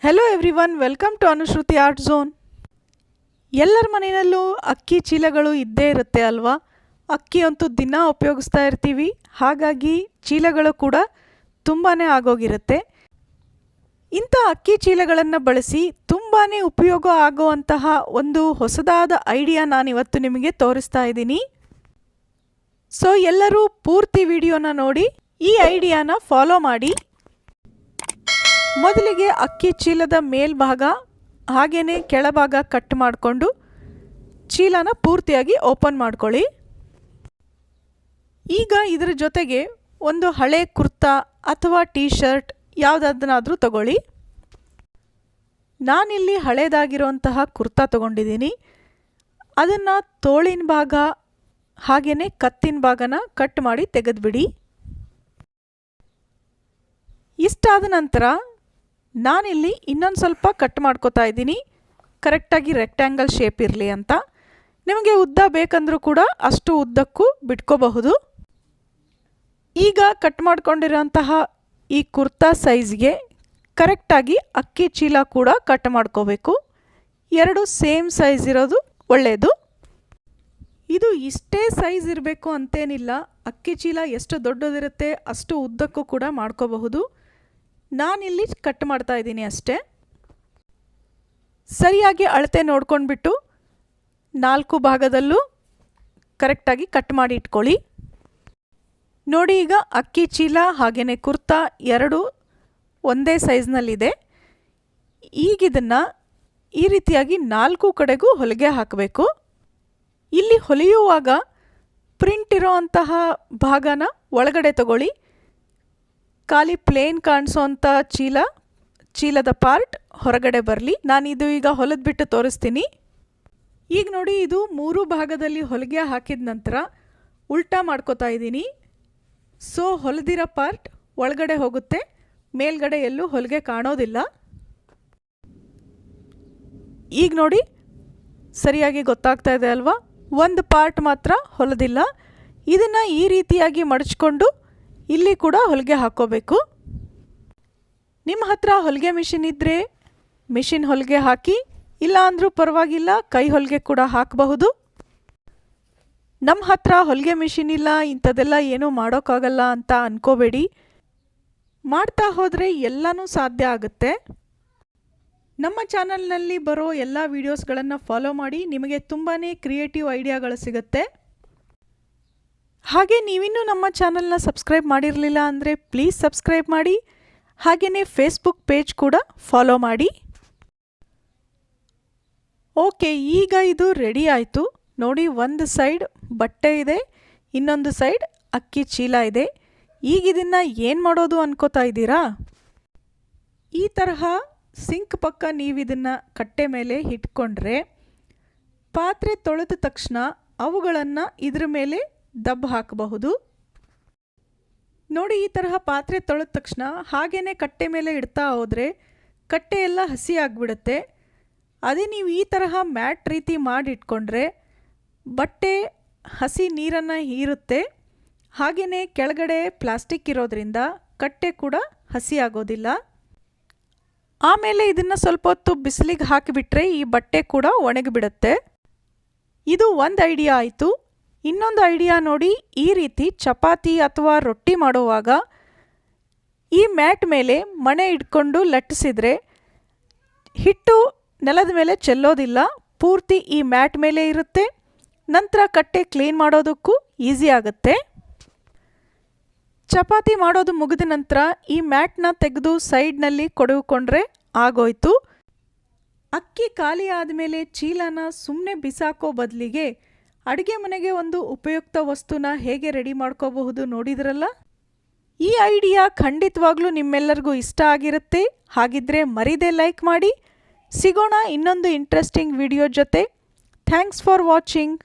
Hello everyone, welcome to Anushruti art zone. ಎಲ್ಲರ ಮನೆಯಲ್ಲೂ ಅಕ್ಕಿ ಚೀಲಗಳು ಇದ್ದೇ ಇರುತ್ತೆ ಅಲ್ವಾ? ಅಕ್ಕಿ ಅಂತೂ ದಿನ ಉಪಯೋಗಿಸ್ತಾ ಇರ್ತೀವಿ, ಹಾಗಾಗಿ ಚೀಲಗಳು ಕೂಡ ತುಂಬಾ ಆಗೋಗಿರುತ್ತೆ. ಇಂಥ ಅಕ್ಕಿ ಚೀಲಗಳನ್ನು ಬಳಸಿ ತುಂಬಾ ಉಪಯೋಗ ಆಗುವಂತಹ ಒಂದು ಹೊಸದಾದ ಐಡಿಯಾ ನಾನಿವತ್ತು ನಿಮಗೆ ತೋರಿಸ್ತಾ ಇದ್ದೀನಿ. ಸೊ ಎಲ್ಲರೂ ಪೂರ್ತಿ ವಿಡಿಯೋನ ನೋಡಿ ಈ ಐಡಿಯಾನ ಫಾಲೋ ಮಾಡಿ. ಮೊದಲಿಗೆ ಅಕ್ಕಿ ಚೀಲದ ಮೇಲ್ಭಾಗ ಹಾಗೆಯೇ ಕೆಳಭಾಗ ಕಟ್ ಮಾಡಿಕೊಂಡು ಚೀಲನ ಪೂರ್ತಿಯಾಗಿ ಓಪನ್ ಮಾಡ್ಕೊಳ್ಳಿ. ಈಗ ಇದರ ಜೊತೆಗೆ ಒಂದು ಹಳೆ ಕುರ್ತಾ ಅಥವಾ ಟೀ ಶರ್ಟ್ ಯಾವುದನ್ನಾದರೂ ತಗೊಳ್ಳಿ. ನಾನಿಲ್ಲಿ ಹಳೇದಾಗಿರುವಂತಹ ಕುರ್ತಾ ತಗೊಂಡಿದ್ದೀನಿ. ಅದನ್ನು ತೋಳಿನ ಭಾಗ ಹಾಗೆಯೇ ಕತ್ತಿನ ಭಾಗನ ಕಟ್ ಮಾಡಿ ತೆಗೆದುಬಿಡಿ. ಇಷ್ಟಾದ ನಂತರ ನಾನಿಲ್ಲಿ ಇನ್ನೊಂದು ಸ್ವಲ್ಪ ಕಟ್ ಮಾಡ್ಕೋತಾ ಇದ್ದೀನಿ, ಕರೆಕ್ಟಾಗಿ ರೆಕ್ಟ್ಯಾಂಗಲ್ ಶೇಪ್ ಇರಲಿ ಅಂತ. ನಿಮಗೆ ಉದ್ದ ಬೇಕಂದ್ರೂ ಕೂಡ ಅಷ್ಟು ಉದ್ದಕ್ಕೂ ಬಿಟ್ಕೋಬಹುದು. ಈಗ ಕಟ್ ಮಾಡ್ಕೊಂಡಿರೋಂತಹ ಈ ಕುರ್ತಾ ಸೈಜ್ಗೆ ಕರೆಕ್ಟಾಗಿ ಅಕ್ಕಿ ಚೀಲ ಕೂಡ ಕಟ್ ಮಾಡ್ಕೋಬೇಕು. ಎರಡು ಸೇಮ್ ಸೈಜ್ ಇರೋದು ಒಳ್ಳೆಯದು. ಇದು ಇಷ್ಟೇ ಸೈಜ್ ಇರಬೇಕು ಅಂತೇನಿಲ್ಲ, ಅಕ್ಕಿ ಚೀಲ ಎಷ್ಟು ದೊಡ್ಡದಿರುತ್ತೆ ಅಷ್ಟು ಉದ್ದಕ್ಕೂ ಕೂಡ ಮಾಡ್ಕೋಬಹುದು. ನಾನಿಲ್ಲಿ ಕಟ್ ಮಾಡ್ತಾ ಇದ್ದೀನಿ ಅಷ್ಟೇ. ಸರಿಯಾಗಿ ಅಳತೆ ನೋಡ್ಕೊಂಡ್ಬಿಟ್ಟು 4 ಭಾಗದಲ್ಲೂ ಕರೆಕ್ಟಾಗಿ ಕಟ್ ಮಾಡಿ ಇಟ್ಕೊಳ್ಳಿ. ನೋಡಿ, ಈಗ ಅಕ್ಕಿ ಚೀಲ ಹಾಗೆಯೇ ಕುರ್ತಾ ಎರಡು ಒಂದೇ ಸೈಜ್ನಲ್ಲಿದೆ. ಈಗಿದನ್ನು ಈ ರೀತಿಯಾಗಿ 4 ಕಡೆಗೂ ಹೊಲಿಗೆ ಹಾಕಬೇಕು. ಇಲ್ಲಿ ಹೊಲಿಯುವಾಗ ಪ್ರಿಂಟ್ ಇರೋ ಅಂತಹ ಭಾಗನ ಒಳಗಡೆ ತಗೊಳ್ಳಿ. ಖಾಲಿ ಪ್ಲೇನ್ ಕಾಣಿಸೋಂಥ ಚೀಲದ ಪಾರ್ಟ್ ಹೊರಗಡೆ ಬರಲಿ. ನಾನಿದು ಈಗ ಹೊಲಿದ್ಬಿಟ್ಟು ತೋರಿಸ್ತೀನಿ. ಈಗ ನೋಡಿ, ಇದು 3 ಭಾಗದಲ್ಲಿ ಹೊಲಿಗೆ ಹಾಕಿದ ನಂತರ ಉಲ್ಟಾ ಮಾಡ್ಕೋತಾ ಇದ್ದೀನಿ. ಸೊ ಹೊಲಿದಿರೋ ಪಾರ್ಟ್ ಒಳಗಡೆ ಹೋಗುತ್ತೆ, ಮೇಲ್ಗಡೆ ಎಲ್ಲೂ ಹೊಲಿಗೆ ಕಾಣೋದಿಲ್ಲ. ಈಗ ನೋಡಿ, ಸರಿಯಾಗಿ ಗೊತ್ತಾಗ್ತಾ ಇದೆ ಅಲ್ವಾ? ಒಂದು ಪಾರ್ಟ್ ಮಾತ್ರ ಹೊಲಿದಿಲ್ಲ. ಇದನ್ನು ಈ ರೀತಿಯಾಗಿ ಮಡಚ್ಕೊಂಡು ಇಲ್ಲಿ ಕೂಡ ಹೊಲಿಗೆ ಹಾಕ್ಕೋಬೇಕು. ನಿಮ್ಮ ಹತ್ರ ಹೊಲಿಗೆ ಮಿಷಿನ್ ಇದ್ದರೆ ಮಿಷಿನ್ ಹೊಲಿಗೆ ಹಾಕಿ, ಇಲ್ಲ ಅಂದರೂ ಪರವಾಗಿಲ್ಲ, ಕೈ ಹೊಲಿಗೆ ಕೂಡ ಹಾಕಬಹುದು. ನಮ್ಮ ಹತ್ರ ಹೊಲಿಗೆ ಮಿಷಿನ್ ಇಲ್ಲ, ಇಂಥದ್ದೆಲ್ಲ ಏನೂ ಮಾಡೋಕ್ಕಾಗಲ್ಲ ಅಂತ ಅಂದ್ಕೋಬೇಡಿ. ಮಾಡ್ತಾ ಹೋದರೆ ಎಲ್ಲನೂ ಸಾಧ್ಯ ಆಗುತ್ತೆ. ನಮ್ಮ ಚಾನಲ್ನಲ್ಲಿ ಬರೋ ಎಲ್ಲ ವೀಡಿಯೋಸ್ಗಳನ್ನು ಫಾಲೋ ಮಾಡಿ, ನಿಮಗೆ ತುಂಬಾ ಕ್ರಿಯೇಟಿವ್ ಐಡಿಯಾಗಳು ಸಿಗುತ್ತೆ. ಹಾಗೆ ನೀವಿನ್ನೂ ನಮ್ಮ ಚಾನಲ್ನ ಸಬ್ಸ್ಕ್ರೈಬ್ ಮಾಡಿರಲಿಲ್ಲ ಅಂದರೆ ಪ್ಲೀಸ್ ಸಬ್ಸ್ಕ್ರೈಬ್ ಮಾಡಿ. ಹಾಗೆಯೇ ಫೇಸ್ಬುಕ್ ಪೇಜ್ ಕೂಡ ಫಾಲೋ ಮಾಡಿ. ಓಕೆ, ಈಗ ಇದು ರೆಡಿ ಆಯಿತು. ನೋಡಿ, ಒಂದು ಸೈಡ್ ಬಟ್ಟೆ ಇದೆ, ಇನ್ನೊಂದು ಸೈಡ್ ಅಕ್ಕಿ ಚೀಲ ಇದೆ. ಈಗ ಇದನ್ನು ಏನು ಮಾಡೋದು ಅನ್ಕೋತಾ ಇದ್ದೀರಾ? ಈ ತರಹ ಸಿಂಕ್ ಪಕ್ಕ ನೀವಿದನ್ನು ಕಟ್ಟೆ ಮೇಲೆ ಇಟ್ಕೊಂಡ್ರೆ ಪಾತ್ರೆ ತೊಳೆದ ತಕ್ಷಣ ಅವುಗಳನ್ನು ಇದ್ರ ಮೇಲೆ ದಬ್ಬ ಹಾಕಬಹುದು. ನೋಡಿ, ಈ ತರಹ ಪಾತ್ರೆ ತೊಳೆದ ತಕ್ಷಣ ಹಾಗೇ ಕಟ್ಟೆ ಮೇಲೆ ಇಡ್ತಾ ಹೋದರೆ ಕಟ್ಟೆ ಎಲ್ಲ ಹಸಿ ಆಗಿಬಿಡುತ್ತೆ. ಅದೇ ನೀವು ಈ ತರಹ ಮ್ಯಾಟ್ ರೀತಿ ಮಾಡಿಟ್ಕೊಂಡ್ರೆ ಬಟ್ಟೆ ಹಸಿ ನೀರನ್ನು ಹೀರುತ್ತೆ. ಹಾಗೆಯೇ ಕೆಳಗಡೆ ಪ್ಲಾಸ್ಟಿಕ್ ಇರೋದ್ರಿಂದ ಕಟ್ಟೆ ಕೂಡ ಹಸಿ ಆಗೋದಿಲ್ಲ. ಆಮೇಲೆ ಇದನ್ನು ಸ್ವಲ್ಪ ಹೊತ್ತು ಬಿಸಿಲಿಗೆ ಹಾಕಿಬಿಟ್ರೆ ಈ ಬಟ್ಟೆ ಕೂಡ ಒಣಗಿಬಿಡುತ್ತೆ. ಇದು ಒಂದು ಐಡಿಯಾ ಆಯಿತು. ಇನ್ನೊಂದು ಐಡಿಯಾ ನೋಡಿ, ಈ ರೀತಿ ಚಪಾತಿ ಅಥವಾ ರೊಟ್ಟಿ ಮಾಡುವಾಗ ಈ ಮ್ಯಾಟ್ ಮೇಲೆ ಮಣೆ ಇಟ್ಕೊಂಡು ಲಟ್ಟಿಸಿದರೆ ಹಿಟ್ಟು ನೆಲದ ಮೇಲೆ ಚೆಲ್ಲೋದಿಲ್ಲ, ಪೂರ್ತಿ ಈ ಮ್ಯಾಟ್ ಮೇಲೆ ಇರುತ್ತೆ. ನಂತರ ಕಟ್ಟೆ ಕ್ಲೀನ್ ಮಾಡೋದಕ್ಕೂ ಈಸಿ ಆಗುತ್ತೆ. ಚಪಾತಿ ಮಾಡೋದು ಮುಗಿದ ನಂತರ ಈ ಮ್ಯಾಟ್ನ ತೆಗೆದು ಸೈಡ್ನಲ್ಲಿ ಕೊಡವುಕೊಂಡ್ರೆ ಆಗೋಯ್ತು. ಅಕ್ಕಿ ಖಾಲಿ ಆದಮೇಲೆ ಚೀಲನ ಸುಮ್ಮನೆ ಬಿಸಾಕೋ ಬದಲಿಗೆ ಅಡುಗೆ ಮನೆಗೆ ಒಂದು ಉಪಯುಕ್ತ ವಸ್ತುನ ಹೇಗೆ ರೆಡಿ ಮಾಡ್ಕೋಬಹುದು ನೋಡಿದ್ರಲ್ಲ? ಈ ಐಡಿಯಾ ಖಂಡಿತವಾಗ್ಲೂ ನಿಮ್ಮೆಲ್ಲರಿಗೂ ಇಷ್ಟ ಆಗಿರುತ್ತೆ. ಹಾಗಿದ್ರೆ ಮರೀದೆ ಲೈಕ್ ಮಾಡಿ. ಸಿಗೋಣ ಇನ್ನೊಂದು ಇಂಟ್ರೆಸ್ಟಿಂಗ್ ವಿಡಿಯೋ ಜೊತೆ. Thanks for watching.